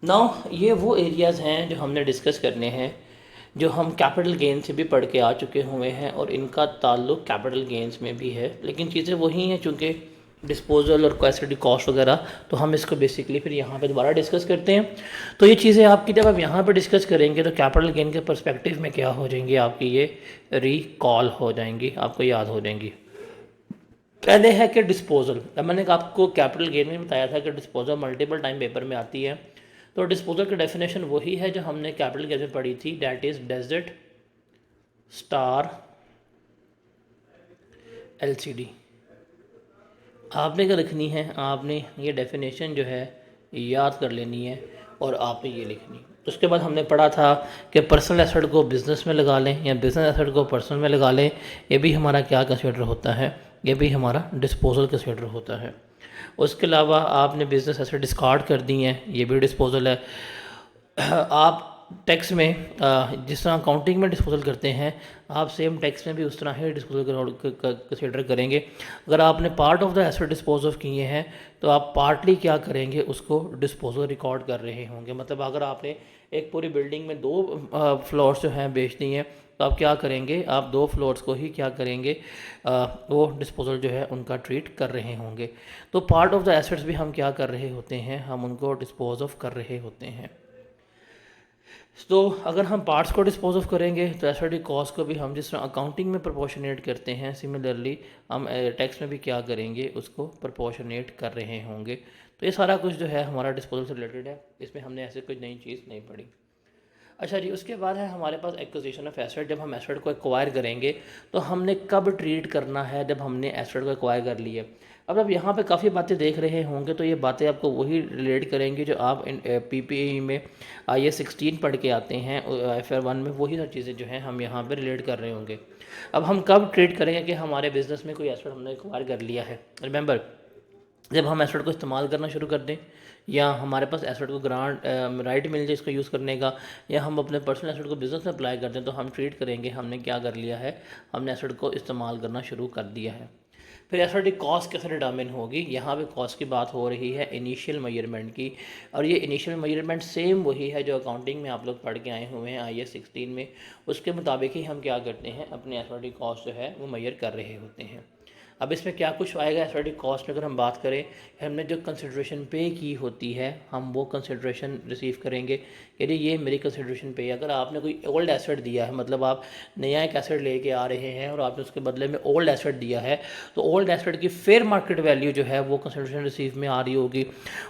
Now ये वो areas हैं जो हमने डिस्कस करने हैं, जो हम कैपिटल गेन से भी पढ़ के आ चुके हुए हैं और इनका ताल्लुक कैपिटल गेन्स में भी है, लेकिन चीज़ें वही हैं चूँकि डिस्पोजल और कैसिडी कॉस्ट वगैरह। तो हम इसको बेसिकली फिर यहाँ पे दोबारा डिस्कस करते हैं। तो ये चीज़ें आपकी जब आप यहाँ पे डिस्कस करेंगे तो कैपिटल गेन के पर्सपेक्टिव में क्या हो जाएंगी, आपकी ये रिकॉल हो जाएंगी, आपको याद हो जाएंगी। पहले है कि डिस्पोजल, अब मैंने आपको कैपिटल गेन में बताया था कि डिस्पोजल मल्टीपल टाइम पेपर में आती है। तो डिस्पोजल की डेफिनेशन वही है जो हमने कैपिटल गेन में पढ़ी थी, that is desert star LCD. आपने क्या लिखनी है, आपने ये डेफिनेशन जो है याद कर लेनी है और आपने ये लिखनी। उसके बाद हमने पढ़ा था कि पर्सनल एसेट को बिज़नेस में लगा लें या बिज़नेस एसेट को पर्सनल में लगा लें, ये भी हमारा क्या कंसिडर होता है, ये भी हमारा डिस्पोजल कंसिडर होता है। उसके अलावा आपने बिज़नेस एसेट डिस्कार्ड कर दी हैं, ये भी डिस्पोजल है। आप टैक्स में जिस तरह अकाउंटिंग में डिस्पोजल करते हैं, आप सेम टैक्स में भी उस तरह ही डिस्पोजल कंसिडर करेंगे। अगर आपने part of the asset dispose of किए हैं तो आप पार्टली क्या करेंगे, उसको डिस्पोजल रिकॉर्ड कर रहे होंगे। मतलब अगर आपने एक पूरी बिल्डिंग में दो फ्लोर्स जो हैं बेच दी हैं, तो आप क्या करेंगे, आप दो फ्लोर्स को ही क्या करेंगे, वो डिस्पोजल जो है उनका ट्रीट कर रहे होंगे। तो पार्ट ऑफ द एसेट्स भी हम क्या कर रहे होते हैं, हम उनको डिस्पोज ऑफ कर रहे होते हैं। तो अगर हम पार्ट्स को डिस्पोज ऑफ करेंगे तो एसेट कॉस्ट को भी हम जिस तरह अकाउंटिंग में प्रोपोर्शनेट करते हैं, सिमिलरली हम टैक्स में भी क्या करेंगे, उसको प्रोपोर्शनेट कर रहे होंगे। तो ये सारा कुछ जो है हमारा डिस्पोजल से रिलेटेड है, इसमें हमने ऐसे कोई नई चीज़ नहीं पढ़ी। अच्छा जी, उसके बाद है हमारे पास एक्विजिशन ऑफ एसेट। जब हम एसेट को एक्वायर करेंगे तो हमने कब ट्रीट करना है, जब हमने एसेट को एक्वायर कर लिया। अब आप यहाँ पे काफ़ी बातें देख रहे होंगे, तो ये बातें आपको वही रिलेट करेंगी जो आप इन पीपीई में IAS 16 पढ़ के आते हैं, FR1 में वही सारी चीज़ें जो हैं हम यहाँ पे रिलेट कर रहे होंगे। अब हम कब ट्रीट करेंगे कि हमारे बिजनेस में कोई एसेट हमने एक्वायर कर लिया है। रिमेंबर, जब हम एसेट को इस्तेमाल करना शुरू कर दें, या हमारे पास एसेट को ग्रांट राइट मिल जाए इसको यूज़ करने का, या हम अपने पर्सनल एसेट को बिज़नेस में अप्लाई कर दें, तो हम ट्रीट करेंगे हमने क्या कर लिया है, हमने एसेट को इस्तेमाल करना शुरू कर दिया है। फिर एसेट की कॉस्ट कैसे डिटर्मिन होगी, यहाँ पे कॉस्ट की बात हो रही है इनिशियल मेजरमेंट की। और ये इनिशियल मेजरमेंट सेम वही है जो अकाउंटिंग में आप लोग पढ़ के आए हुए हैं IAS 16 में। उसके मुताबिक ही हम क्या करते हैं, अपने एसेट की कॉस्ट जो है वो मेजर कर रहे होते हैं। अब इसमें क्या कुछ आएगा एसेट कॉस्ट में, अगर हम बात करें, हमने जो कंसिड्रेशन पे की होती है हम वो कंसिड्रेशन रिसीव करेंगे कि जी ये मेरी कंसिड्रेशन पे है। अगर आपने कोई ओल्ड एसेट दिया है, मतलब आप नया एक एसेट लेके आ रहे हैं और आपने उसके बदले में ओल्ड एसेट दिया है, तो ओल्ड एसेट की फेयर मार्केट वैल्यू जो है वो कंसिड्रेशन रिसीव में आ रही होगी।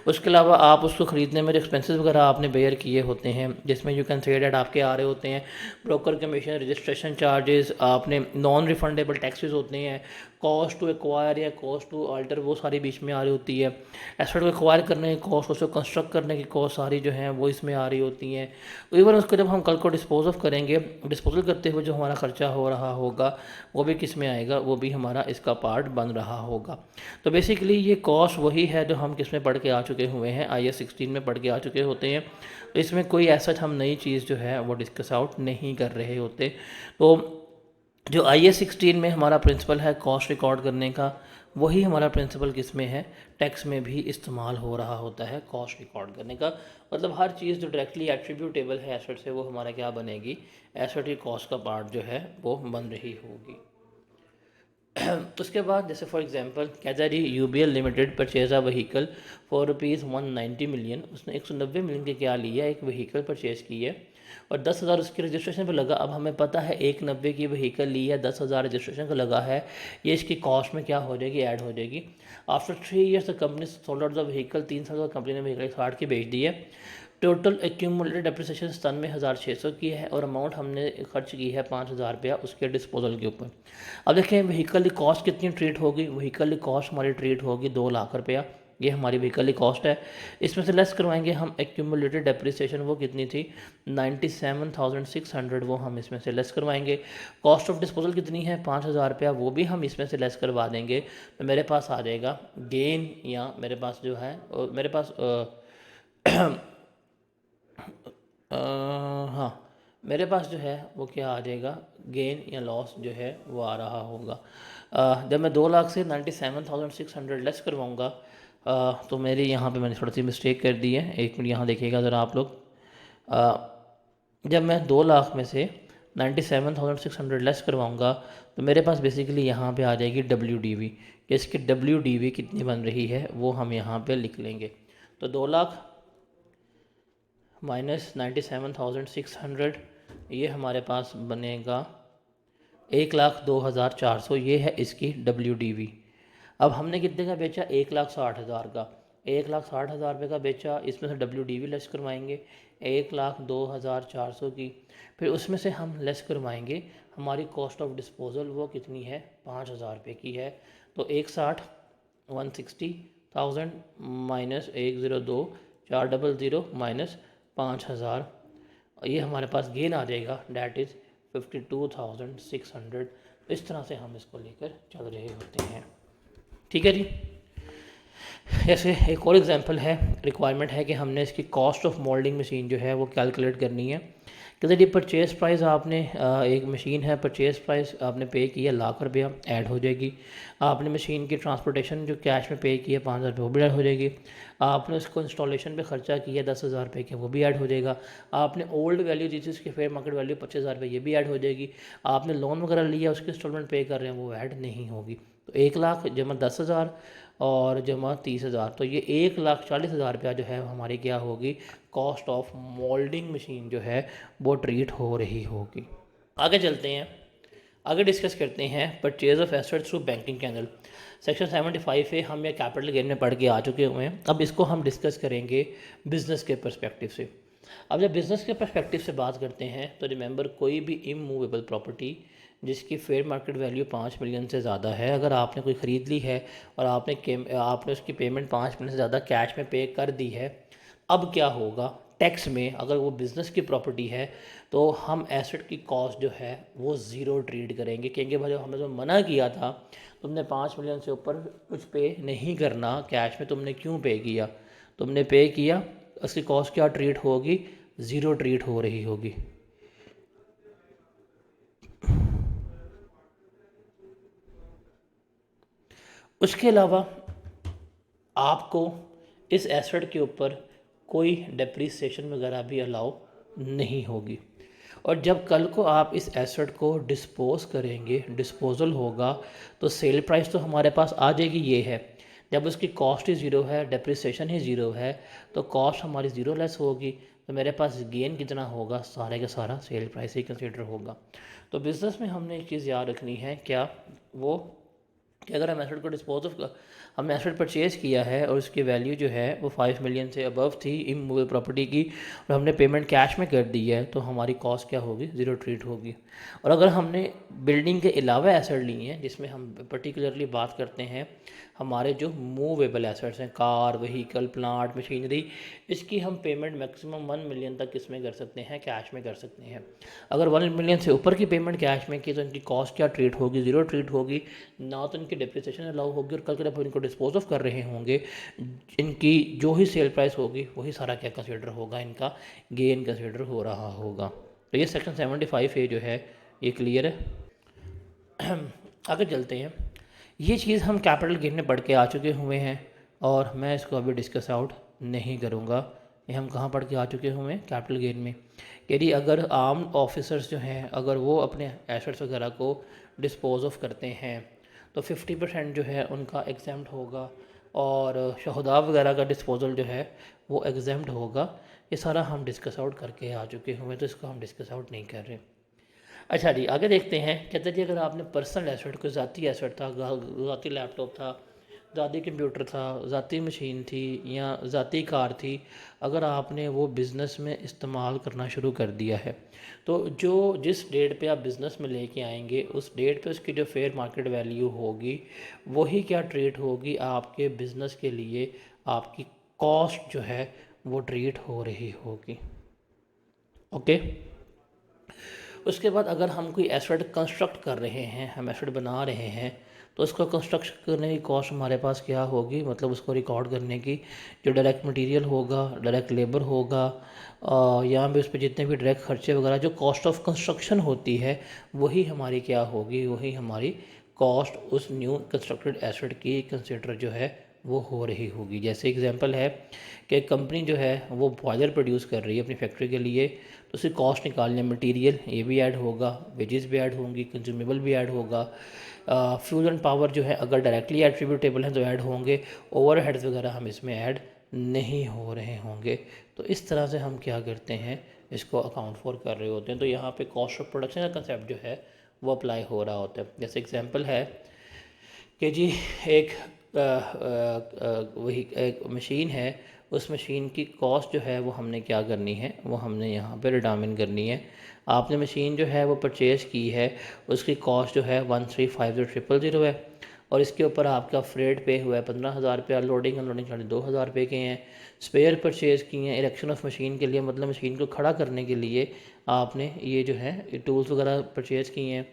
उसके अलावा आप उसको ख़रीदने में जो एक्सपेंसेस वगैरह आपने बेयर किए होते हैं, जिसमें यू कैन से डेट आपके आ रहे होते हैं ब्रोकर कमीशन, रजिस्ट्रेशन चार्जेस, आपने नॉन रिफंडेबल टैक्सेस होते हैं, कॉस्ट टू एक्वायर या कॉस्ट टू अल्टर, वो सारी बीच में आ रही होती है। एसेट को एक्वायर करने की कॉस्ट, उसको कंस्ट्रक्ट करने की कॉस्ट सारी जो है वो इसमें आ रही होती हैं। तो इवन उसको जब हम कल को डिस्पोज ऑफ करेंगे, डिस्पोजल करते हुए जो हमारा खर्चा हो रहा होगा वो भी किस में आएगा, वो भी हमारा इसका पार्ट बन रहा होगा। तो बेसिकली ये कॉस्ट वही है जो हम किस में पढ़ के आ चुके हुए हैं, IAS 16 में पढ़ के आ चुके होते हैं। तो इसमें कोई ऐसा हम नई चीज़ जो है वो डिस्कस आउट नहीं कर रहे होते। तो जो IAS 16 में हमारा प्रिंसिपल है कॉस्ट रिकॉर्ड करने का, वही हमारा प्रिंसिपल किस में है, टैक्स में भी इस्तेमाल हो रहा होता है कॉस्ट रिकॉर्ड करने का। मतलब हर चीज़ जो डायरेक्टली एट्रीब्यूटेबल है एसेट से, वो हमारा क्या बनेगी, एसेट की कॉस्ट का पार्ट जो है वो बन रही होगी। उसके बाद जैसे फॉर एग्जांपल कहता है जी UBL limited purchase a vehicle for ₹190 million. उसने 190 मिलियन के क्या लिया, एक व्हीकल परचेज़ की है और 10,000 उसकी रजिस्ट्रेशन पे लगा। अब हमें पता है 190 की व्हीकल ली है, 10,000 रजिस्ट्रेशन का लगा है, ये इसकी कॉस्ट में क्या हो जाएगी, ऐड हो जाएगी। After 3 years the company sold out the vehicle, 3 साल बाद कंपनी ने व्हीकल 60 की बेच दी है। टोटल एक्यूमुलेटेड डेप्रिसिएशन सन में 1,600 की है और अमाउंट हमने खर्च की है 5,000 रुपया उसके डिस्पोजल के ऊपर। अब देखें व्हीकल की कॉस्ट कितनी ट्रीट होगी, व्हीकल की कॉस्ट हमारी ट्रीट होगी 2 लाख रुपया, ये हमारी व्हीकल की कॉस्ट है। इसमें से लेस करवाएंगे हम एक्यूमुलेटेड डेप्रिसिएशन, वो कितनी थी 97,600, वो हम इसमें से लेस करवाएंगे। कॉस्ट ऑफ डिस्पोजल कितनी है 5,000 रुपया, वो भी हम इसमें से लेस करवा देंगे। तो मेरे पास आ जाएगा गेन, या मेरे पास जो है मेरे पास हाँ, मेरे पास जो है वो क्या आ जाएगा, गेन या लॉस जो है वो आ रहा होगा। जब मैं 2 लाख से 97,600 लेस करवाऊँगा तो मेरी यहाँ पे मैंने थोड़ी सी मिस्टेक कर दी है, 1 मिनट यहाँ देखिएगा ज़रा आप लोग। अ, जब मैं 2 लाख में से 97,600 लेस करवाऊँगा तो मेरे पास बेसिकली यहाँ पे आ जाएगी WDV, कि इसकी WDV कितनी बन रही है वो हम यहाँ पे लिख लेंगे। तो 2 लाख माइनस 97,600, ये हमारे पास बनेगा 1,02,400, ये है इसकी WDV। अब हमने कितने का बेचा, 1,60,000 का, 1,60,000 रुपये का बेचा, इसमें से WDV लेस करवाएंगे 1,02,400 की, फिर उसमें से हम लेस करवाएंगे हमारी कॉस्ट ऑफ डिस्पोज़ल, वो कितनी है, 5,000 रुपये की है। तो 1,60,160,000 माइनस 1,02,400 माइनस 5,000, ये हमारे पास गेन आ जाएगा, डैट इज़ 52,600। इस तरह से हम इसको लेकर चल रहे होते हैं। ठीक है जी। ऐसे एक और एग्जांपल है, रिक्वायरमेंट है कि हमने इसकी कॉस्ट ऑफ मोल्डिंग मशीन जो है वो कैलकुलेट करनी है। कहते जी परचेज़ प्राइस आपने एक मशीन है, परचेज़ प्राइस आपने पे किया ₹1,00,000 ऐड हो जाएगी। आपने मशीन की ट्रांसपोर्टेशन जो कैश में पे किया 5,000 रुपये, वो भी ऐड हो जाएगी। आपने उसको इंस्टॉलेशन पे ख़र्चा किया 10,000 रुपये के, वो भी ऐड हो जाएगा। आपने ओल्ड वैल्यू जिसकी फेयर मार्केट वैल्यू 25,000 रुपये, ये भी ऐड हो जाएगी। आपने लोन वगैरह लिया, उसकी इंस्टॉलमेंट पे कर रहे हैं, वो ऐड नहीं होगी। तो 1,00,000 जमा 10,000 और जमा 30,000, तो ये 1,40,000 रुपया जो है हमारी क्या होगी, कॉस्ट ऑफ मोल्डिंग मशीन जो है वो ट्रीट हो रही होगी। आगे चलते हैं, आगे डिस्कस करते हैं purchase of asset through banking channel. Section 75 है, हम ये कैपिटल गेन में पढ़ के आ चुके हुए हैं। अब इसको हम डिस्कस करेंगे बिज़नेस के पर्सपेक्टिव से। अब जब बिज़नेस के पर्सपेक्टिव से बात करते हैं तो रिमेंबर, कोई भी इमूवेबल प्रॉपर्टी जिसकी फेयर मार्केट वैल्यू 5 मिलियन से ज़्यादा है, अगर आपने कोई ख़रीद ली है और आपने उसकी पेमेंट 5 मिलियन से ज़्यादा कैश में पे कर दी है, अब क्या होगा टैक्स में, अगर वो बिज़नेस की प्रॉपर्टी है तो हम एसेट की कॉस्ट जो है वो ज़ीरो ट्रीट करेंगे। कहेंगे भाई हमने तो मना किया था, तुमने 5 मिलियन से ऊपर कुछ पे नहीं करना कैश में, तुमने क्यों पे किया, तुमने पे किया, उसकी कॉस्ट क्या ट्रीट होगी, ज़ीरो ट्रीट हो रही होगी। उसके अलावा आपको इस एसेट के ऊपर कोई डेप्रीसिएशन वगैरह भी अलाउ नहीं होगी। और जब कल को आप इस एसेट को डिस्पोज करेंगे, डिस्पोजल होगा, तो सेल प्राइस तो हमारे पास आ जाएगी, ये है। जब उसकी कॉस्ट ही ज़ीरो है, डेप्रीसिएशन ही ज़ीरो है, तो कॉस्ट हमारी ज़ीरो लेस होगी, तो मेरे पास गेन कितना होगा, सारे का सारा सेल प्राइस ही कंसिडर होगा। तो बिज़नेस में हमने एक चीज़ याद रखनी है, क्या वो, कि अगर हम एसेट को डिस्पोज ऑफ, हमने एसेट परचेज़ किया है और उसकी वैल्यू जो है वो 5 मिलियन से अबव थी इमूवेबल प्रॉपर्टी की, और हमने पेमेंट कैश में कर दी है, तो हमारी कॉस्ट क्या होगी, ज़ीरो ट्रीट होगी। और अगर हमने बिल्डिंग के अलावा एसेट ली हैं, जिसमें हम पर्टिकुलरली बात करते हैं हमारे जो मूवेबल एसेट्स हैं, कार, व्हीकल, प्लांट, मशीनरी, इसकी हम पेमेंट मैक्सिमम 1 मिलियन तक किस में कर सकते हैं, कैश में कर सकते हैं। अगर 1 मिलियन से ऊपर की पेमेंट कैश में की तो इनकी कॉस्ट क्या ट्रीट होगी, ज़ीरो ट्रीट होगी, ना तो इनकी डेप्रिसिएशन अलाउ होगी, और कल के जब इनको डिस्पोज ऑफ कर रहे होंगे, इनकी जो ही सेल प्राइस होगी वही सारा क्या कंसिडर होगा, इनका गेन कंसिडर हो रहा होगा। तो ये सेक्शन 75A जो है ये क्लियर है। आगे चलते हैं, ये चीज़ हम कैपिटल गेन में पढ़ के आ चुके हुए हैं और मैं इसको अभी डिस्कस आउट नहीं करूँगा। ये हम कहाँ पढ़ के आ चुके हुए हैं, कैपिटल गेन में। यदि अगर आर्म ऑफिसर्स जो हैं, अगर वो अपने एसेट्स वगैरह को डिस्पोज ऑफ करते हैं तो 50% जो है उनका एग्जेम्प्ट होगा, और शहदा वगैरह का डिस्पोजल जो है वो एग्जेम्प्ट होगा। ये सारा हम डिस्कस आउट करके आ चुके हुए हैं, तो इसको हम डिस्कस आउट नहीं कर रहे। अच्छा जी, आगे देखते हैं। कहते जी अगर आपने पर्सनल एसेट, कोई ज़ाती एसेट था, ज़ाती लैपटॉप था, ज़ाती कंप्यूटर था, ज़ाती मशीन थी या ज़ाती कार थी, अगर आपने वो बिज़नेस में इस्तेमाल करना शुरू कर दिया है, तो जो जिस डेट पे आप बिज़नेस में लेके आएंगे उस डेट पे उसकी जो फेयर मार्केट वैल्यू होगी वही क्या ट्रीट होगी, आपके बिज़नेस के लिए आपकी कॉस्ट जो है वो ट्रीट हो रही होगी। ओके। उसके बाद अगर हम कोई एसेट कंस्ट्रक्ट कर रहे हैं, हम एसेट बना रहे हैं, तो उसको कंस्ट्रक्शन करने की कॉस्ट हमारे पास क्या होगी, मतलब उसको रिकॉर्ड करने की जो डायरेक्ट मटेरियल होगा, डायरेक्ट लेबर होगा, या भी उस पर जितने भी डायरेक्ट खर्चे वगैरह, जो कॉस्ट ऑफ कंस्ट्रक्शन होती है वही हमारी क्या होगी, वही हमारी कॉस्ट उस न्यू कंस्ट्रक्टेड एसेट की कंसिडर जो है वो हो रही होगी। जैसे एग्जांपल है कि एक कंपनी जो है वो बॉयलर प्रोड्यूस कर रही है अपनी फैक्ट्री के लिए, तो उसकी कॉस्ट निकालने मटेरियल ये भी ऐड होगा, वेजेस भी ऐड होंगी, कंज्यूमेबल भी ऐड होगा, फ्यूल एंड पावर जो है अगर डायरेक्टली एट्रीब्यूटेबल हैं तो ऐड होंगे, ओवरहेड्स वगैरह हम इसमें ऐड नहीं हो रहे होंगे। तो इस तरह से हम क्या करते हैं, इसको अकाउंट फॉर कर रहे होते हैं। तो यहाँ पे कॉस्ट ऑफ प्रोडक्शन का कंसेप्ट जो है वो अप्लाई हो रहा होता है। जैसे एग्जांपल है कि जी एक वही एक मशीन है, उस मशीन की कॉस्ट जो है वो हमने क्या करनी है, वो हमने यहाँ पे डिटरमिन करनी है। आपने मशीन जो है वो परचेज़ की है, उसकी कॉस्ट जो है 1350000 है, और इसके ऊपर आपका फ्रेट पे हुआ है 15,000 रुपया, लोडिंग अनलोडिंग चार्ज 2,000 रुपये के हैं। स्पेयर परचेज़ किए हैं इरेक्शन ऑफ मशीन के लिए, मतलब मशीन को खड़ा करने के लिए आपने ये जो है टूल्स वगैरह परचेज़ किए हैं।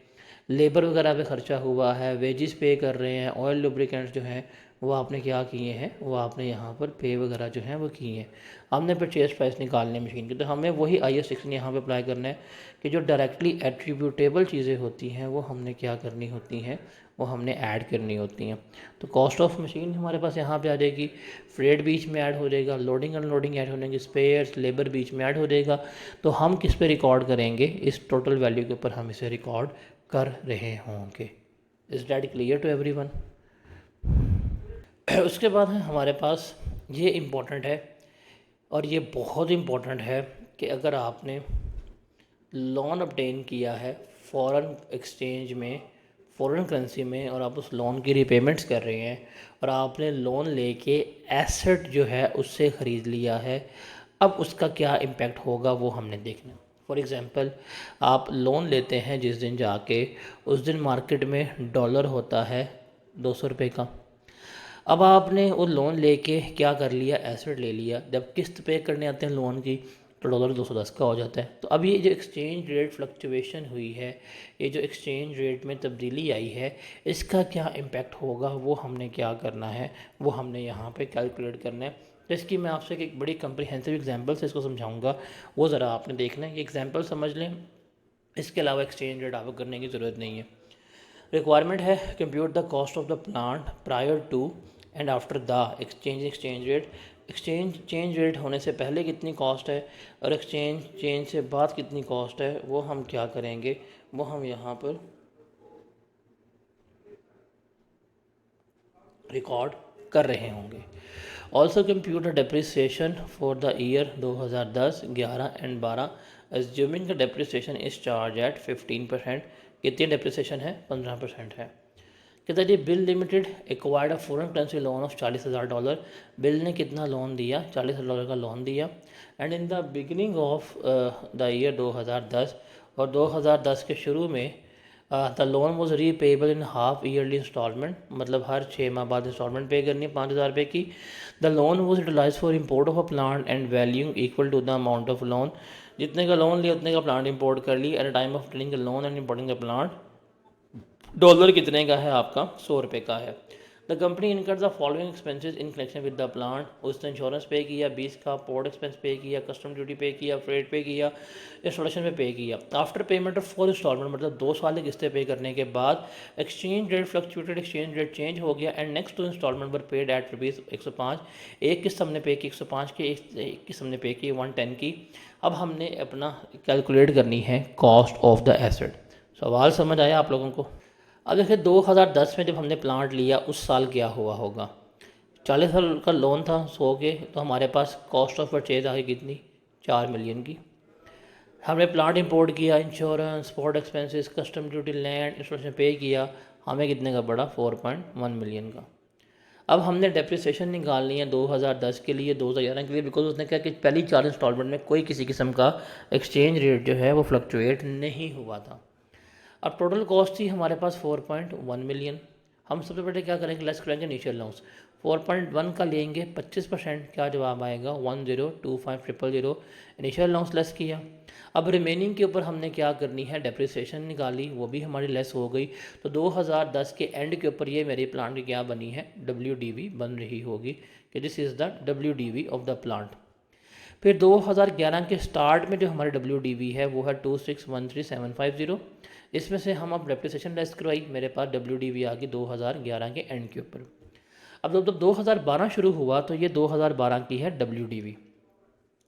लेबर वगैरह पे ख़र्चा हुआ है, वेजेस पे कर रहे हैं, ऑयल लुब्रिकेंट्स जो हैं वो आपने क्या किए हैं, वो आपने यहाँ पर पे वगैरह जो हैं वो किए हैं। हमने परचेज प्राइस निकालने मशीन की, तो हमें वही IAS 16 यहाँ पे अप्लाई करना है कि जो डायरेक्टली एट्रीब्यूटेबल चीज़ें होती हैं वो हमने क्या करनी होती हैं, वो हमने ऐड करनी होती हैं। तो कॉस्ट ऑफ मशीन हमारे पास यहाँ पे आ जाएगी, फ्रेट बीच में ऐड हो जाएगा, लोडिंग अनलोडिंग ऐड हो जाएंगे, स्पेयर्स लेबर बीच में ऐड हो जाएगा। तो हम किस पे रिकॉर्ड करेंगे, इस टोटल वैल्यू के ऊपर हम इसे रिकॉर्ड कर रहे होंगे। Is that clear to everyone? उसके बाद है हमारे पास ये इम्पोर्टेंट है, और ये बहुत इम्पोर्टेंट है कि अगर आपने लोन obtain किया है फॉरेन एक्सचेंज में, फॉरेन करेंसी में, और आप उस लोन की रिपेमेंट्स कर रहे हैं, और आपने लोन लेके एसेट जो है उससे ख़रीद लिया है, अब उसका क्या इम्पेक्ट होगा वो हमने देखना है। फॉर एग्ज़ाम्पल आप लोन लेते हैं जिस दिन जाके, उस दिन मार्केट में डॉलर होता है 200 रुपये का। अब आपने वो लोन लेके क्या कर लिया, एसेट ले लिया, जब किस्त पे करने आते हैं लोन की तो डॉलर 210 का हो जाता है। तो अब ये जो एक्सचेंज रेट फ्लक्चुएशन हुई है, ये जो एक्सचेंज रेट में तब्दीली आई है, इसका क्या इम्पेक्ट होगा वो हमने क्या करना है, वो हमने यहाँ पे कैलकुलेट करना है। तो इसकी मैं आपसे एक बड़ी कम्प्रीहेंसिव एग्जांपल से इसको समझाऊंगा, वो ज़रा आपने देखना है, ये एग्जांपल समझ लें, इसके अलावा एक्सचेंज रेट आपको करने की ज़रूरत नहीं है। रिक्वायरमेंट है compute the cost of the plant prior to and after the exchange rate. Change rate होने से पहले कितनी कॉस्ट है और चेंज से बाद कितनी कॉस्ट है, वो हम क्या करेंगे, वो हम यहाँ पर रिकॉर्ड कर रहे होंगे। Also computer depreciation for the year 2010, 11 and 12, assuming the depreciation is charge at 15%। कितनी डिप्रिसिएशन है, 15% है। कहता है जी Bill limited acquired a foreign currency loan of $40,000। Bill ने कितना लोन दिया, $40,000 का लोन दिया। And in the beginning of the year 2010, और 2010 के शुरू में the loan was repayable in half yearly instalment, मतलब हर 6 माह बाद इंस्टॉलमेंट पे करनी है 5,000 रुपये की। The loan was utilise for import of a plant and value equal to the amount of loan. जितने का लोन लिया उतने का प्लांट इंपोर्ट कर ली। At time of telling the loan and importing the plant, dollar कितने का है आपका, 100 रुपये का है। The company incur the following expenses in connection with the plant. उसने इंश्योरेंस पे किया 20 का, पोर्ट एक्सपेंस पे किया, कस्टम ड्यूटी पे किया, फ्रेट पे किया, इंस्टॉलेशन पे किया। आफ्टर पेमेंट ऑफ 4 इंस्टॉलमेंट, मतलब 2 साल की किस्तें पे करने के बाद, exchange rate fluctuated, exchange rate change हो गया and next 2 installment were paid at ₹105। एक किस्त हमने पे की 105 की, एक किस्त हमने पे की 110 की। अब हमने अपना कैलकुलेट करनी है कॉस्ट ऑफ द एसेट। सवाल समझ आया आप लोगों को? अब देखिए 2010 में जब हमने प्लांट लिया उस साल क्या हुआ होगा, 40,000 का लोन था 100 के, तो हमारे पास कॉस्ट ऑफ परचेज आ गई कितनी, 4 मिलियन की। हमने प्लांट इंपोर्ट किया, insurance, port expenses, custom duty, land, installation पे किया, हमें कितने का पड़ा, 4.1 मिलियन का। अब हमने डेप्रिसिएशन निकालनी है 2010 के लिए, 2011 के लिए, बिकॉज उसने कहा कि पहली 4 इंस्टॉलमेंट में कोई किसी किस्म का एक्सचेंज रेट जो है वो फ्लक्चुएट नहीं हुआ था। अब टोटल कॉस्ट थी हमारे पास 4.1 मिलियन। हम सबसे पहले क्या करेंगे, लेस करेंगे इनिशियल लॉन्स। 4.1 का लेंगे 25%, क्या जवाब आएगा, 1,025,000। इनिशियल लॉन्स लेस किया। अब रिमेनिंग के ऊपर हमने क्या करनी है, डेप्रिसिएशन निकाली, वो भी हमारी लेस हो गई। तो 2010 के एंड के ऊपर ये मेरी प्लांट की क्या बनी है, WDV बन रही होगी कि this is the WDV of the plant. फिर 2011 के स्टार्ट में जो हमारी WDV है वो है 2613750। इसमें से हम अब डेप्रिसिएशन लेस करवाई, मेरे पास WDV आ गई 2011 के एंड के ऊपर। अब जब 2012 शुरू हुआ तो ये 2012 की है WDV।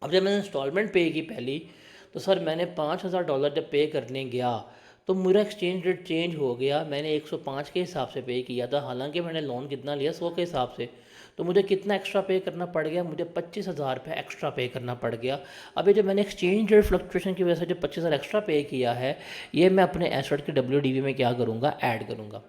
अब जब मैंने इंस्टॉलमेंट पे की पहली, तो सर मैंने $5,000 जब पे करने गया तो मेरा एक्सचेंज रेट चेंज हो गया। मैंने 105 के हिसाब से पे किया था, हालांकि मैंने लोन कितना लिया 100 के हिसाब से। तो मुझे कितना एक्स्ट्रा पे करना पड़ गया, मुझे 25,000 रुपये एक्स्ट्रा पे करना पड़ गया। अब ये जो मैंने एक्सचेंज रेट फ्लक्चुएशन की वजह से जो 25,000 एक्स्ट्रा पे किया है, ये मैं अपने एसेट के WDV में क्या करूँगा, ऐड करूँगा।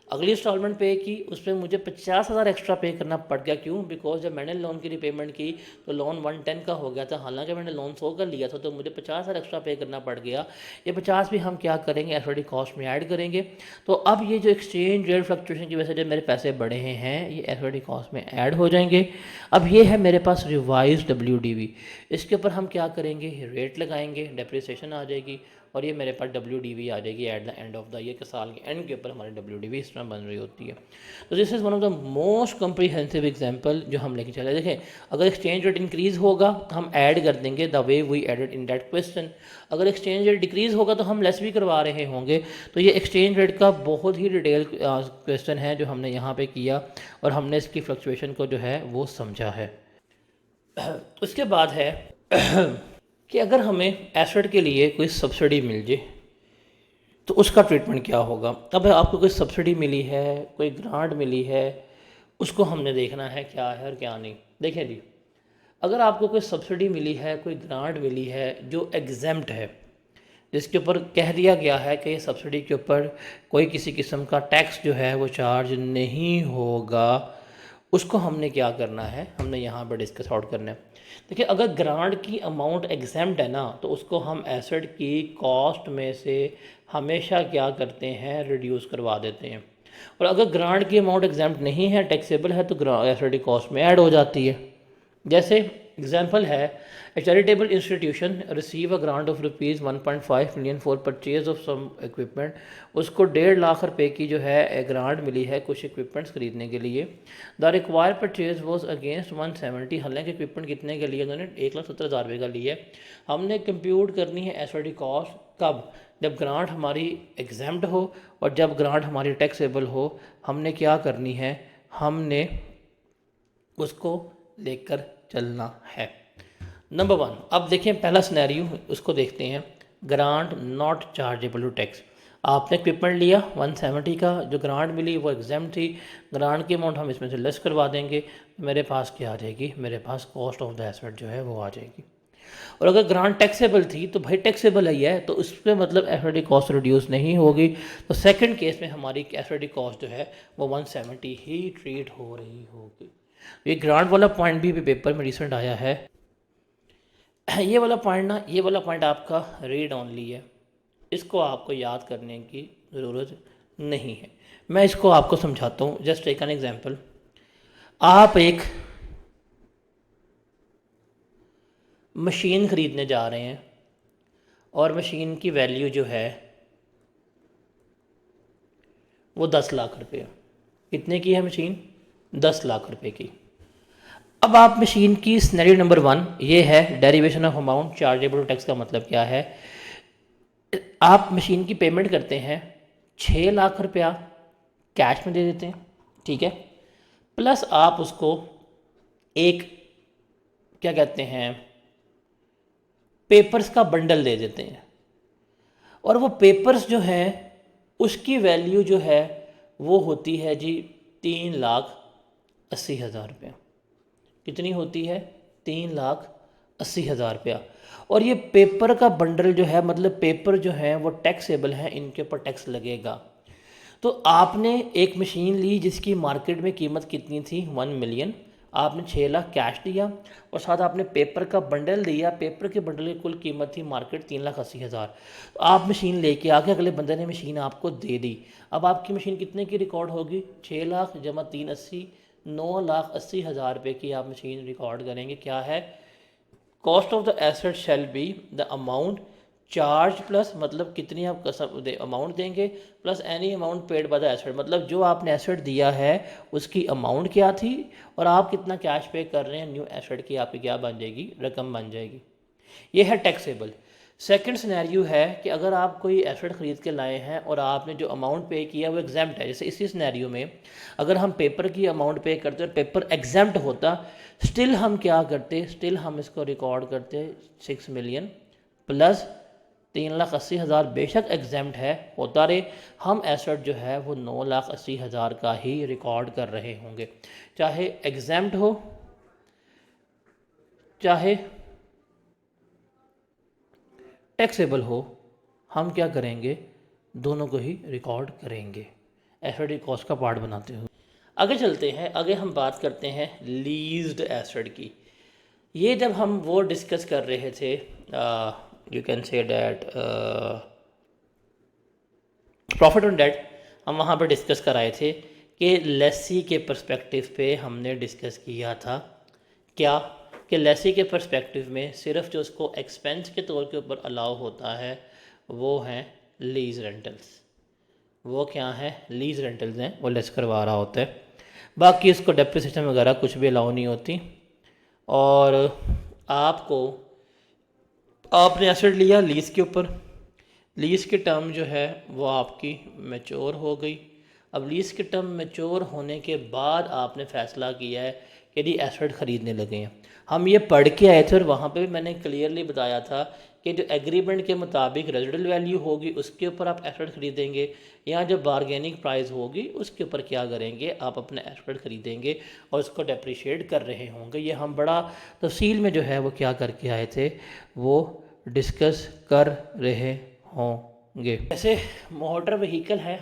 अगली इंस्टॉलमेंट पे की, उस पर मुझे 50,000 एक्स्ट्रा पे करना पड़ गया। क्यों? बिकॉज जब मैंने लोन की रीपेमेंट की तो लोन 110 का हो गया था, हालांकि मैंने लोन 100 का लिया था, तो मुझे 50,000 एक्स्ट्रा पे करना पड़ गया। ये 50 भी हम क्या करेंगे, एसओडी कॉस्ट में ऐड करेंगे। तो अब ये जो एक्सचेंज रेट फ्लक्चुएशन की वजह से जो मेरे पैसे बढ़े हैं, ये एसओडी कॉस्ट में ऐड हो जाएंगे। अब ये है मेरे पास रिवाइज WDV। इसके ऊपर हम क्या करेंगे, रेट लगाएंगे, डेप्रिसिएशन आ जाएगी, और ये मेरे पास WDV आ जाएगी at the end of the year के साल के एंड के ऊपर हमारी WDV इस तरह बन रही होती है। तो this is one of the most comprehensive example जो हम लेके चले। देखें, अगर एक्सचेंज रेट इंक्रीज़ होगा हम ऐड कर देंगे the way we added in that question. अगर एक्सचेंज रेट डिक्रीज़ होगा तो हम लेस भी करवा रहे होंगे। तो ये एक्सचेंज रेट का बहुत ही डिटेल क्वेश्चन है जो हमने यहाँ पे किया, और हमने इसकी फ्लक्चुएशन को जो है वो समझा है। उसके बाद है कि अगर हमें एसेट के लिए कोई सब्सिडी मिल जाए तो उसका ट्रीटमेंट क्या होगा। अब आपको कोई सब्सिडी मिली है, कोई ग्रांट मिली है, उसको हमने देखना है क्या है और क्या नहीं। देखें जी, अगर आपको कोई सब्सिडी मिली है, कोई ग्रांट मिली है जो एग्जेम्प्ट है, जिसके ऊपर कह दिया गया है कि सब्सिडी के ऊपर कोई किसी किस्म का टैक्स जो है वो चार्ज नहीं होगा, उसको हमने क्या करना है, हमने यहाँ पर डिस्कस आउट करना है। देखिए, अगर ग्रांट की अमाउंट एग्जेम्प्ट है ना, तो उसको हम एसेट की कॉस्ट में से हमेशा क्या करते हैं, रिड्यूस करवा देते हैं। और अगर ग्रांट की अमाउंट एग्जेम्प्ट नहीं है, टैक्सेबल है, तो एसेट की कॉस्ट में ऐड हो जाती है। जैसे एग्जाम्पल है, a charitable institution receive a grant of ₹1.5 million for purchase of some equipment. उसको 1.5 लाख रुपए की जो है ग्रांट मिली है कुछ इक्विपमेंट्स खरीदने के लिए। The require purchase was against 170, हालांकि इक्विपमेंट कितने के लिए, उन्होंने 1,70,000 रुपये का लिया है। हमने कंप्यूट करनी है एसओडी कॉस्ट कब, जब ग्रांट हमारी एग्जाम्प्ट हो और जब ग्रांट हमारी टैक्सेबल हो। हमने क्या करनी है, हमने उसको लेकर चलना है। नंबर 1, अब देखें पहला सिनेरियो, उसको देखते हैं। Grant not chargeable to tax. आपने इक्विपमेंट लिया 170 का, जो ग्रांट मिली वो एग्जाम थी, ग्रांट की अमाउंट हम इसमें से लेस करवा देंगे, मेरे पास क्या आ जाएगी, मेरे पास कॉस्ट ऑफ द एसेट जो है वो आ जाएगी। और अगर ग्रांट टैक्सेबल थी तो भाई टैक्सेबल ही है, तो उस पर मतलब एसओडी कॉस्ट रिड्यूस नहीं होगी। तो सेकंड केस में हमारी एसओडी कॉस्ट जो है वो 170 ही ट्रीट हो रही होगी। ये ग्रांट वाला पॉइंट भी पेपर में रिसेंट आया है। ये वाला पॉइंट आपका रीड ऑनली है, इसको आपको याद करने की ज़रूरत नहीं है। मैं इसको आपको समझाता हूँ। Just take an example. आप एक मशीन ख़रीदने जा रहे हैं और मशीन की वैल्यू जो है वो 10 लाख रुपये। कितने की है मशीन? 10 लाख रुपए की। अब आप मशीन की सिनेरियो नंबर 1 ये है, derivation of amount chargeable tax का मतलब क्या है। आप मशीन की पेमेंट करते हैं, 6 लाख रुपया कैश में दे देते हैं, ठीक है, प्लस आप उसको एक क्या कहते हैं पेपर्स का बंडल दे देते हैं, और वो पेपर्स जो है उसकी वैल्यू जो है वो होती है जी 3,80,000 रुपये। कितनी होती है? 3,80,000 रुपया। और ये पेपर का बंडल जो है, मतलब पेपर जो है वो टैक्सेबल है, इनके ऊपर टैक्स लगेगा। तो आपने एक मशीन ली जिसकी मार्केट में कीमत कितनी थी? 1 मिलियन। आपने 6 लाख कैश दिया और साथ आपने पेपर का बंडल दिया। पेपर के बंडल की कुल कीमत थी मार्केट 3,80,000। तो आप मशीन लेके आके अगले बंदे ने मशीन आपको दे दी। अब आपकी मशीन कितने की रिकॉर्ड होगी? 6 लाख जमा 380, 9,80,000 रुपये की आप मशीन रिकॉर्ड करेंगे। क्या है? Cost of the asset shall be the amount charge plus, मतलब कितनी आप अमाउंट देंगे, plus any amount paid by the asset, मतलब जो आपने एसेट दिया है उसकी अमाउंट क्या थी और आप कितना कैश पे कर रहे हैं न्यू एसेट की, आपकी क्या बन जाएगी, रकम बन जाएगी। ये है टैक्सेबल। सेकंड सिनेरियो है कि अगर आप कोई एसेट ख़रीद के लाए हैं और आपने जो अमाउंट पे किया वो एग्जाम्प्ट है, जैसे इसी सिनेरियो में अगर हम पेपर की अमाउंट पे करते और पेपर एग्जाम्प्ट होता, स्टिल हम क्या करते, स्टिल हम इसको रिकॉर्ड करते 6 मिलियन प्लस 3,80,000, बेशक एग्जाम्प्ट है होता रहे, हम एसेट जो है वो 9,80,000 का ही रिकॉर्ड कर रहे होंगे, चाहे एग्जाम्प्ट हो चाहे टैक्सेबल हो, हम क्या करेंगे, दोनों को ही रिकॉर्ड करेंगे एसेट कॉस्ट का पार्ट बनाते हुए। आगे चलते हैं, आगे हम बात करते हैं लीज्ड एसेट की। ये जब हम वो डिस्कस कर रहे थे, you can say that profit on date, हम वहाँ पर डिस्कस कराए थे कि लेसी के पर्सपेक्टिव पे हमने डिस्कस किया था क्या, कि लेसी के पर्सपेक्टिव में सिर्फ जो उसको एक्सपेंस के तौर के ऊपर अलाउ होता है वो हैं लीज रेंटल्स। वो क्या है, लीज रेंटल्स हैं, वो लेस करवा रहा होता है, बाकी उसको डेप्रिसिएशन वगैरह कुछ भी अलाउ नहीं होती। और आपने एसेट लिया लीज़ के ऊपर, लीज़ की टर्म जो है वो आपकी मैच्योर हो गई। अब लीज़ की टर्म मैच्योर होने के बाद आपने फ़ैसला किया है कि यदि एसेट ख़रीदने लगे हैं। हम ये पढ़ के आए थे और वहाँ पे भी मैंने क्लियरली बताया था कि जो एग्रीमेंट के मुताबिक रेजिडुअल वैल्यू होगी उसके ऊपर आप एसेट ख़रीदेंगे, या जो बारगेनिंग प्राइस होगी उसके ऊपर क्या करेंगे, आप अपने एसेट ख़रीदेंगे और उसको डेप्रिशिएट कर रहे होंगे। ये हम बड़ा तफसील में जो है वो क्या करके आए थे, वो डिस्कस कर रहे होंगे। जैसे मोटर व्हीकल है,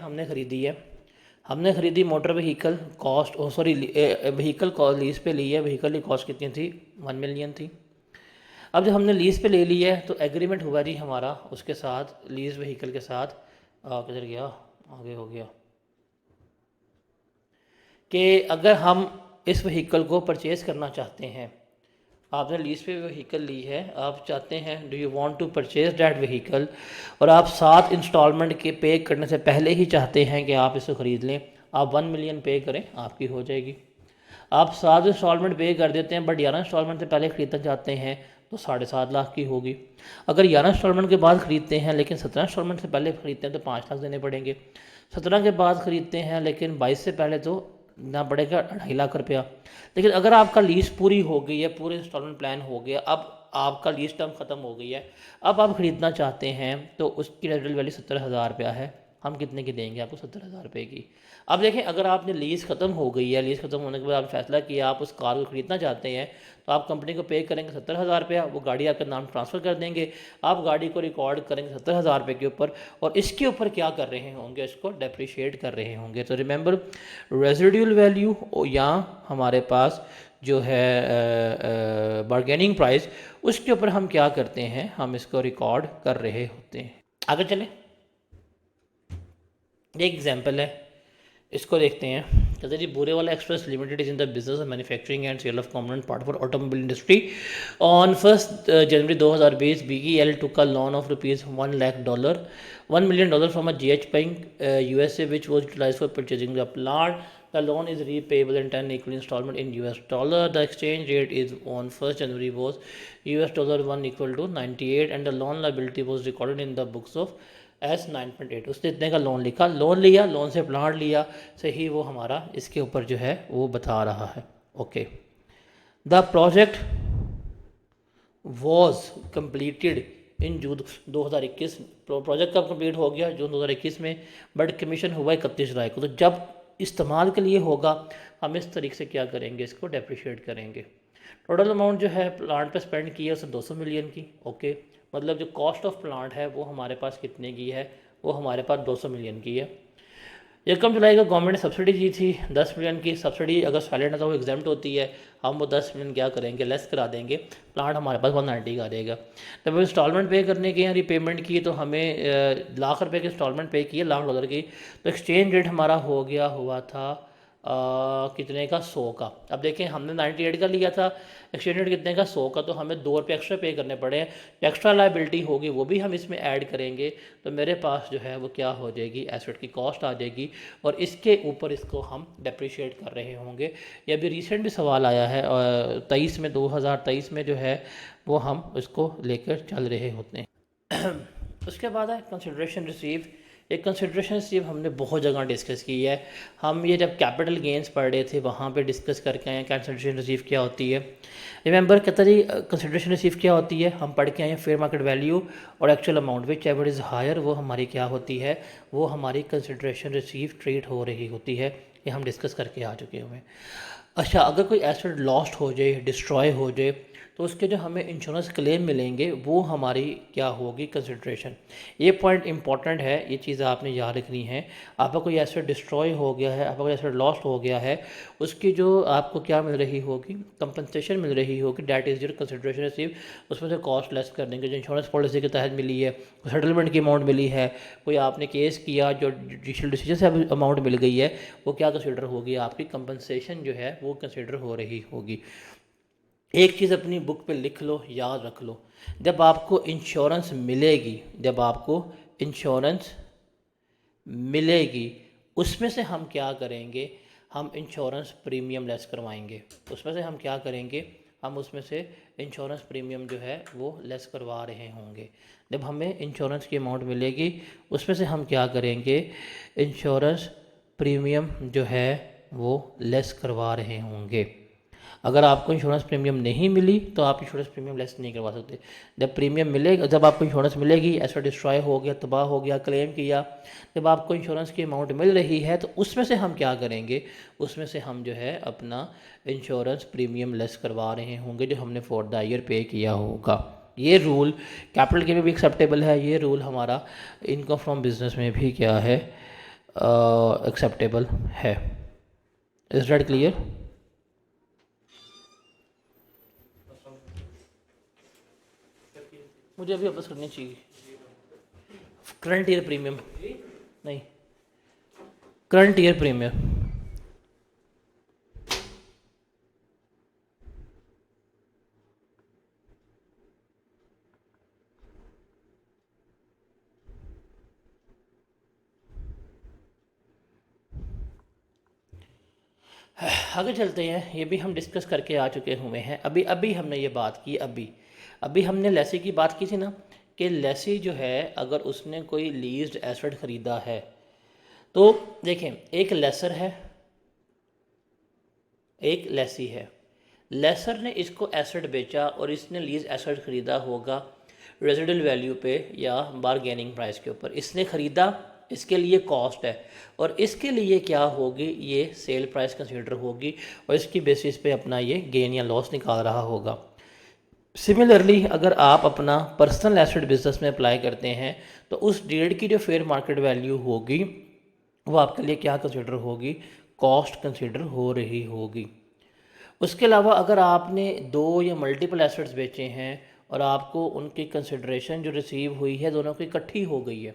हमने ख़रीदी motor vehicle, cost vehicle lease पे ली है, व्हीकल की कॉस्ट कितनी थी, 1 मिलियन थी। अब जब हमने लीज़ पे ले लिया है तो एग्रीमेंट हुआ जी हमारा उसके साथ, लीज़ व्हीकल के साथ, किधर गया, आगे हो गया, कि अगर हम इस व्हीकल को परचेज़ करना चाहते हैं, आपने लीज़ पे व्हीकल ली है, आप चाहते हैं, do you want to purchase that vehicle, और आप 7 इंस्टॉलमेंट के पे करने से पहले ही चाहते हैं कि आप इसको ख़रीद लें, आप 1 मिलियन पे करें, आपकी हो जाएगी। आप 7 इंस्टॉलमेंट पे कर देते हैं बट 11 इंस्टॉलमेंट से पहले ख़रीदना चाहते हैं तो 7.5 लाख की होगी। अगर 11 इंस्टॉलमेंट के बाद ख़रीदते हैं लेकिन 17 इंस्टॉलमेंट से पहले ख़रीदते हैं तो 5 लाख देने पड़ेंगे। 17 के बाद ख़रीदते हैं लेकिन 22 से पहले तो ना पड़ेगा 2.5 लाख रुपया। लेकिन अगर आपका लीज़ पूरी हो गई है, पूरे इंस्टॉलमेंट प्लान हो गया, अब आपका लीज़ टर्म ख़त्म हो गई है, अब आप ख़रीदना चाहते हैं तो उसकी रेजिडुअल वैल्यू 70,000 रुपया है, हम कितने की देंगे आपको, 70,000 रुपये की। अब देखें, अगर आपने लीज़ ख़त्म हो गई है, लीज़ ख़त्म होने के बाद आपने फैसला किया आप उस कार को ख़रीदना चाहते हैं, तो आप कंपनी को पे करेंगे 70,000 रुपया, वो गाड़ी आपके नाम ट्रांसफ़र कर देंगे, आप गाड़ी को रिकॉर्ड करेंगे 70,000 रुपये के ऊपर, और इसके ऊपर क्या कर रहे होंगे, इसको डेप्रिशिएट कर रहे होंगे। तो रिमेंबर, रेजिडुअल वैल्यू या हमारे पास जो है बारगेनिंग प्राइस, उसके ऊपर हम क्या करते हैं, हम इसको रिकॉर्ड कर रहे होते हैं। आगे चलें, एक एग्जांपल है, इसको देखते हैं। कहते जी, Borewala express limited is in the business of manufacturing and sale of component part for automobile industry. On 1 January 2020 BEL took a loan of $1 lakh, $1 million from a GH Bank USA, which was utilized for purchasing the plant. The loan is repayable in 10 equal installment in US dollar. The exchange rate is on 1st January was $1 equal to 98, and the loan liability was recorded in the books of S9.8। उसने इतने का loan लिखा, loan लिया, loan से plot लिया, सही वो हमारा इसके ऊपर जो है वो बता रहा है। Okay, the project was completed in June 2021। Project कब कम्प्लीट हो गया, जून 2021 में, बट कमीशन हुआ 31 जुलाई को। तो जब इस्तेमाल के लिए होगा हम इस तरीके से क्या करेंगे, इसको डेप्रिशिएट करेंगे। टोटल अमाउंट जो है प्लांट पे स्पेंड की है उसे 200 मिलियन की। ओके, मतलब जो कॉस्ट ऑफ प्लांट है वो हमारे पास कितने की है, वो हमारे पास 200 मिलियन की है। एकम जुलाई को गवर्नमेंट ने सब्सिडी दी थी 10 मिलियन की। सब्सिडी अगर सैलरी है तो वो एग्जाम्प्ट होती है, हम वो 10 मिलियन क्या करेंगे, लेस करा देंगे, प्लांट हमारे पास 190 का आ जाएगा। जब इंस्टॉलमेंट पे करने के हैं, रीपेमेंट की, तो हमें लाख रुपए की इंस्टॉलमेंट पे की है, $1,00,000 की। तो एक्सचेंज रेट हमारा हुआ था कितने का, 100 का। अब देखें, हमने 98 का लिया था, एक्सचेंज रेट कितने का, 100 का, तो हमें 2 रुपये एक्स्ट्रा पे करने पड़े हैं। एक्स्ट्रा लाइबिलिटी होगी वो भी हम इसमें ऐड करेंगे, तो मेरे पास जो है वो क्या हो जाएगी, एसेट की कॉस्ट आ जाएगी, और इसके ऊपर इसको हम डेप्रिशिएट कर रहे होंगे। ये अभी रिसेंट भी सवाल आया है 2023 में जो है वो हम इसको लेकर चल रहे होते हैं। उसके बाद है कंसिडरेशन रिसीव। एक कंसिडरेशन रिसीव हमने बहुत जगह डिस्कस की है। हम ये जब कैपिटल गेंस पढ़ रहे थे वहाँ पे डिस्कस करके आए हैं कंसिडरेशन रिसीव क्या होती है। रिमेंबर कहता जी कंसिडरेशन रिसीव क्या होती है, हम पढ़ के आए हैं फेयर मार्केट वैल्यू और actual amount whichever is higher, वो हमारी क्या होती है, वो हमारी कंसिडरेशन रिसीव ट्रीट हो रही होती है। ये हम डिस्कस करके आ चुके हुए हैं। अच्छा, अगर कोई एसेट लॉस्ट हो जाए, डिस्ट्रॉय हो जाए, तो उसके जो हमें इंश्योरेंस क्लेम मिलेंगे वो हमारी क्या होगी, कंसिडरेशन। ये पॉइंट इंपॉर्टेंट है, ये चीज़ आपने याद रखनी है। आपका कोई एसेट डिस्ट्रॉय हो गया है, आपका कोई एसेट लॉस्ट हो गया है, उसकी जो आपको क्या मिल रही होगी, कंपनसेशन मिल रही होगी, that is your consideration receive. उसमें से कॉस्ट लेस कर देंगे जो इंश्योरेंस पॉलिसी के तहत मिली है, सेटलमेंट की अमाउंट मिली है, कोई आपने केस किया जो जुडिशियल डिसीजन से अमाउंट मिल गई है, वो क्या कंसिडर होगी, आपकी कंपनसेशन जो है वो कंसिडर हो रही होगी। एक चीज़ अपनी बुक पे लिख लो, याद रख लो, जब आपको इंश्योरेंस मिलेगी, जब आपको इंश्योरेंस मिलेगी, उसमें से हम क्या करेंगे, हम इंश्योरेंस प्रीमियम लेस करवाएंगे। उसमें से हम क्या करेंगे, हम उसमें से इंश्योरेंस प्रीमियम जो है वो लेस करवा रहे होंगे। जब हमें इंश्योरेंस की अमाउंट मिलेगी उसमें से हम क्या करेंगे, इंश्योरेंस प्रीमियम जो है वो लेस करवा रहे होंगे। अगर आपको इंश्योरेंस प्रीमियम नहीं मिली तो आप इंश्योरेंस प्रीमियम लेस नहीं करवा सकते। जब प्रीमियम मिलेगा, जब आपको इंश्योरेंस मिलेगी, एसेट डिस्ट्रॉय हो गया, तबाह हो गया, क्लेम किया, जब आपको इंश्योरेंस की अमाउंट मिल रही है तो उसमें से हम क्या करेंगे, उसमें से हम जो है अपना इंश्योरेंस प्रीमियम लेस करवा रहे होंगे जो हमने फॉर द ईयर पे किया होगा। ये रूल कैपिटल के में भी एक्सेप्टेबल है, ये रूल हमारा इनकम फ्रॉम बिजनेस में भी क्या है, एक्सेप्टेबल है। Is that clear? मुझे अभी वापस करनी चाहिए करंट ईयर प्रीमियम, नहीं करंट ईयर प्रीमियम। आगे चलते हैं, ये भी हम डिस्कस करके आ चुके हुए हैं। अभी अभी हमने ये बात की, अभी अभी हमने लेसी की बात की थी ना, कि लेसी जो है अगर उसने कोई लीज्ड एसेट ख़रीदा है तो देखें, एक लेसर है, एक लेसी है। लेसर ने इसको एसेट बेचा और इसने लीज एसेट ख़रीदा होगा रेजिडल वैल्यू पे या बारगेनिंग प्राइस के ऊपर। इसने ख़रीदा, इसके लिए कॉस्ट है और इसके लिए क्या होगी, ये सेल प्राइस कंसीडर होगी और इसकी बेसिस पे अपना ये गेन या लॉस निकाल रहा होगा। सिमिलरली अगर आप अपना पर्सनल एसेट बिजनेस में अप्लाई करते हैं तो उस डीड की जो फेयर मार्केट वैल्यू होगी वो आपके लिए क्या कंसिडर होगी, कॉस्ट कंसिडर हो रही होगी। उसके अलावा अगर आपने दो या मल्टीपल एसेट्स बेचे हैं और आपको उनकी कंसिडरेशन जो रिसीव हुई है दोनों की इकट्ठी हो गई है,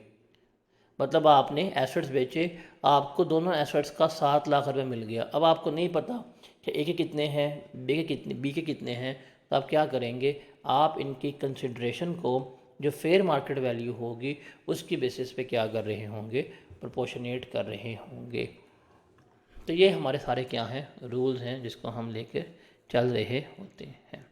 मतलब आपने एसेट्स बेचे, आपको दोनों एसेट्स का 7 लाख रुपए मिल गया, अब आपको नहीं पता कि ए के कितने हैं, बी के कितने हैं, तो आप क्या करेंगे, आप इनकी कंसिडरेशन को जो फेयर मार्केट वैल्यू होगी उसकी बेसिस पे क्या कर रहे होंगे, प्रोपोर्शनेट कर रहे होंगे। तो ये हमारे सारे क्या हैं, रूल्स हैं जिसको हम लेकर चल रहे होते हैं।